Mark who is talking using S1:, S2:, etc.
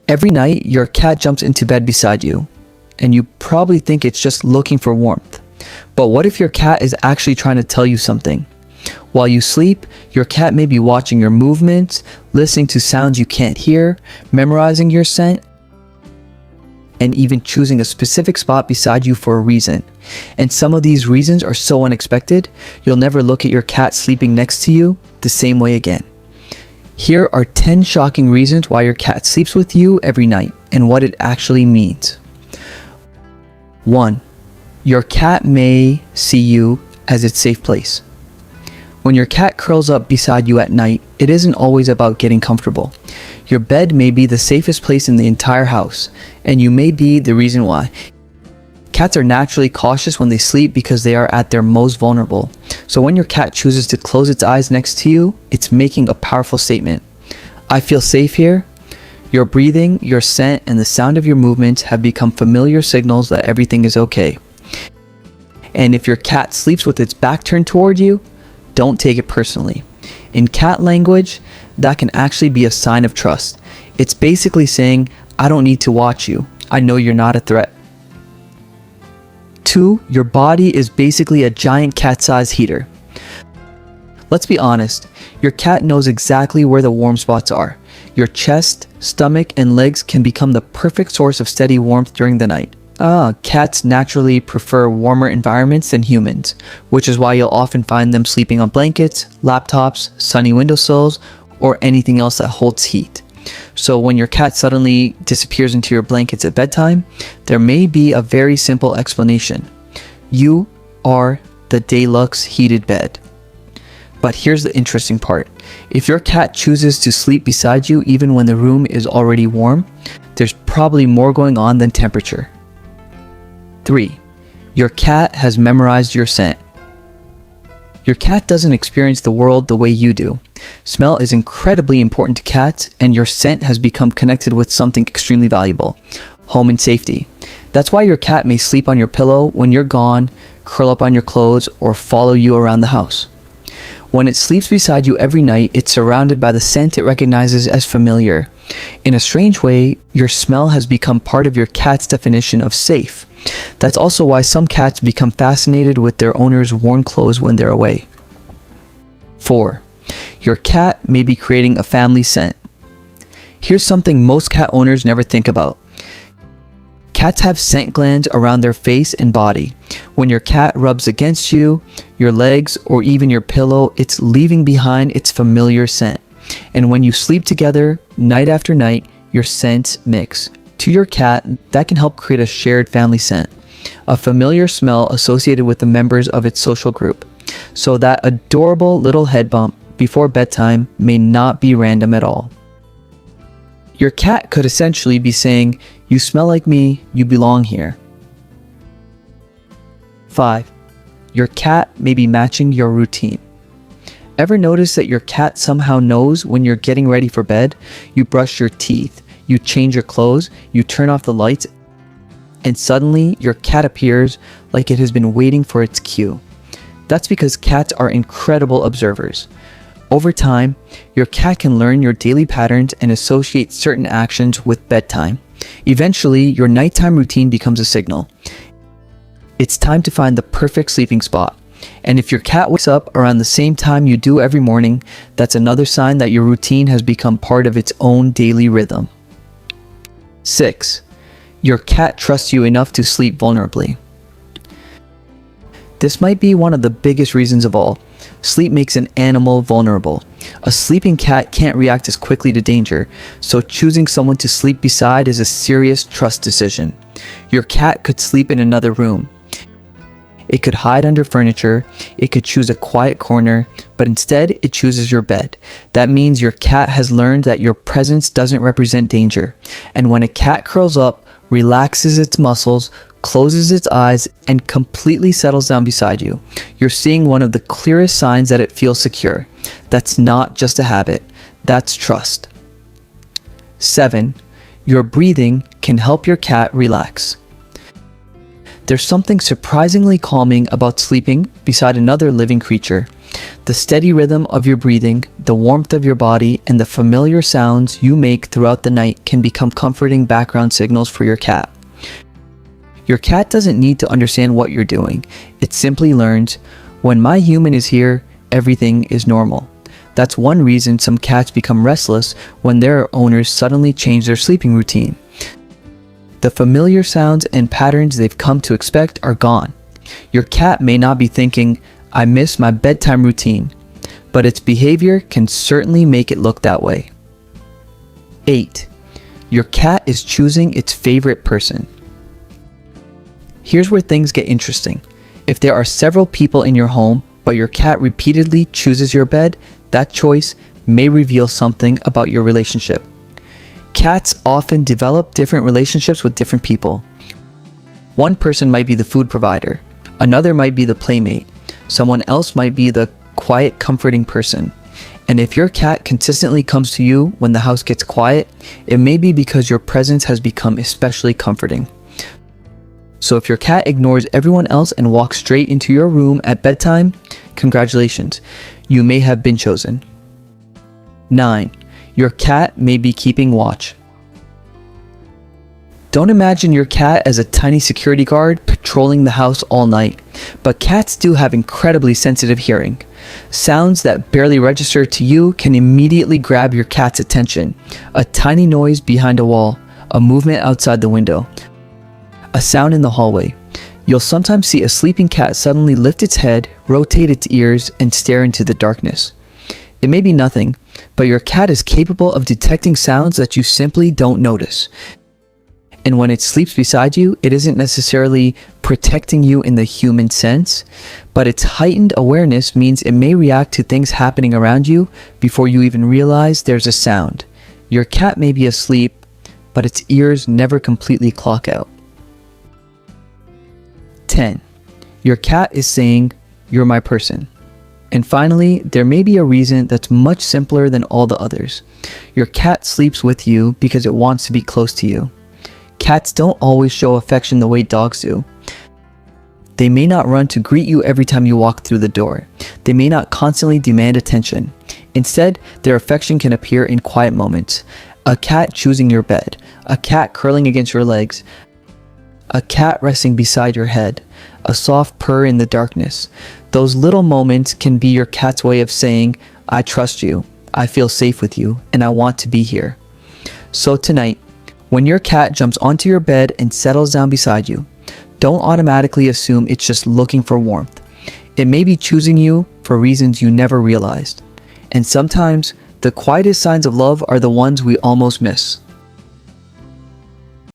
S1: Every night, your cat jumps into bed beside you, and you probably think it's just looking for warmth. But what if your cat is actually trying to tell you something? While you sleep, your cat may be watching your movements, listening to sounds you can't hear, memorizing your scent, and even choosing a specific spot beside you for a reason. And some of these reasons are so unexpected, you'll never look at your cat sleeping next to you the same way again. Here are 10 shocking reasons why your cat sleeps with you every night and what it actually means. 1. Your cat may see you as its safe place. When your cat curls up beside you at night, it isn't always about getting comfortable. Your bed may be the safest place in the entire house, and you may be the reason why. Cats are naturally cautious when they sleep because they are at their most vulnerable. So when your cat chooses to close its eyes next to you, it's making a powerful statement. I feel safe here. Your breathing, your scent, and the sound of your movements have become familiar signals that everything is okay. And if your cat sleeps with its back turned toward you, don't take it personally. In cat language, that can actually be a sign of trust. It's basically saying, I don't need to watch you. I know you're not a threat. 2. Your body is basically a giant cat-sized heater. Let's be honest, your cat knows exactly where the warm spots are. Your chest, stomach, and legs can become the perfect source of steady warmth during the night. Cats naturally prefer warmer environments than humans, which is why you'll often find them sleeping on blankets, laptops, sunny windowsills, or anything else that holds heat. So when your cat suddenly disappears into your blankets at bedtime, there may be a very simple explanation. You are the Deluxe heated bed. But here's the interesting part. If your cat chooses to sleep beside you even when the room is already warm, there's probably more going on than temperature. 3. Your cat has memorized your scent. Your cat doesn't experience the world the way you do. Smell is incredibly important to cats, and your scent has become connected with something extremely valuable: home and safety. That's why your cat may sleep on your pillow when you're gone, curl up on your clothes, or follow you around the house. When it sleeps beside you every night, it's surrounded by the scent it recognizes as familiar. In a strange way, your smell has become part of your cat's definition of safe. That's also why some cats become fascinated with their owner's worn clothes when they're away. 4. Your cat may be creating a family scent. Here's something most cat owners never think about. Cats have scent glands around their face and body. When your cat rubs against you, your legs, or even your pillow, it's leaving behind its familiar scent. And when you sleep together, night after night, your scents mix. To your cat, that can help create a shared family scent, a familiar smell associated with the members of its social group. So that adorable little head bump before bedtime may not be random at all. Your cat could essentially be saying, you smell like me, you belong here. 5. Your cat may be matching your routine. Ever notice that your cat somehow knows when you're getting ready for bed? You brush your teeth, you change your clothes, you turn off the lights, and suddenly your cat appears like it has been waiting for its cue. That's because cats are incredible observers. Over time, your cat can learn your daily patterns and associate certain actions with bedtime. Eventually, your nighttime routine becomes a signal. It's time to find the perfect sleeping spot. And if your cat wakes up around the same time you do every morning, that's another sign that your routine has become part of its own daily rhythm. 6. Your cat trusts you enough to sleep vulnerably. This might be one of the biggest reasons of all. Sleep makes an animal vulnerable. A sleeping cat can't react as quickly to danger, so choosing someone to sleep beside is a serious trust decision. Your cat could sleep in another room. It could hide under furniture, it could choose a quiet corner, but instead it chooses your bed. That means your cat has learned that your presence doesn't represent danger. And when a cat curls up, relaxes its muscles, closes its eyes, and completely settles down beside you, you're seeing one of the clearest signs that it feels secure. That's not just a habit, that's trust. 7. Your breathing can help your cat relax. There's something surprisingly calming about sleeping beside another living creature. The steady rhythm of your breathing, the warmth of your body, and the familiar sounds you make throughout the night can become comforting background signals for your cat. Your cat doesn't need to understand what you're doing. It simply learns, when my human is here, everything is normal. That's one reason some cats become restless when their owners suddenly change their sleeping routine. The familiar sounds and patterns they've come to expect are gone. Your cat may not be thinking, I miss my bedtime routine, but its behavior can certainly make it look that way. 8. Your cat is choosing its favorite person. Here's where things get interesting. If there are several people in your home, but your cat repeatedly chooses your bed, that choice may reveal something about your relationship. Cats often develop different relationships with different people. One person might be the food provider, another might be the playmate, someone else might be the quiet, comforting person. And if your cat consistently comes to you when the house gets quiet, it may be because your presence has become especially comforting. So if your cat ignores everyone else and walks straight into your room at bedtime, congratulations, you may have been chosen. 9. Your cat may be keeping watch. Don't imagine your cat as a tiny security guard patrolling the house all night, but cats do have incredibly sensitive hearing. Sounds that barely register to you can immediately grab your cat's attention. A tiny noise behind a wall, a movement outside the window, a sound in the hallway. You'll sometimes see a sleeping cat suddenly lift its head, rotate its ears, and stare into the darkness. It may be nothing, but your cat is capable of detecting sounds that you simply don't notice. And when it sleeps beside you, it isn't necessarily protecting you in the human sense, but its heightened awareness means it may react to things happening around you before you even realize there's a sound. Your cat may be asleep, but its ears never completely clock out. 10. Your cat is saying, "You're my person." And finally, there may be a reason that's much simpler than all the others. Your cat sleeps with you because it wants to be close to you. Cats don't always show affection the way dogs do. They may not run to greet you every time you walk through the door. They may not constantly demand attention. Instead, their affection can appear in quiet moments. A cat choosing your bed, a cat curling against your legs, a cat resting beside your head, a soft purr in the darkness. Those little moments can be your cat's way of saying, I trust you, I feel safe with you, and I want to be here. So tonight, when your cat jumps onto your bed and settles down beside you, don't automatically assume it's just looking for warmth. It may be choosing you for reasons you never realized. And sometimes, the quietest signs of love are the ones we almost miss.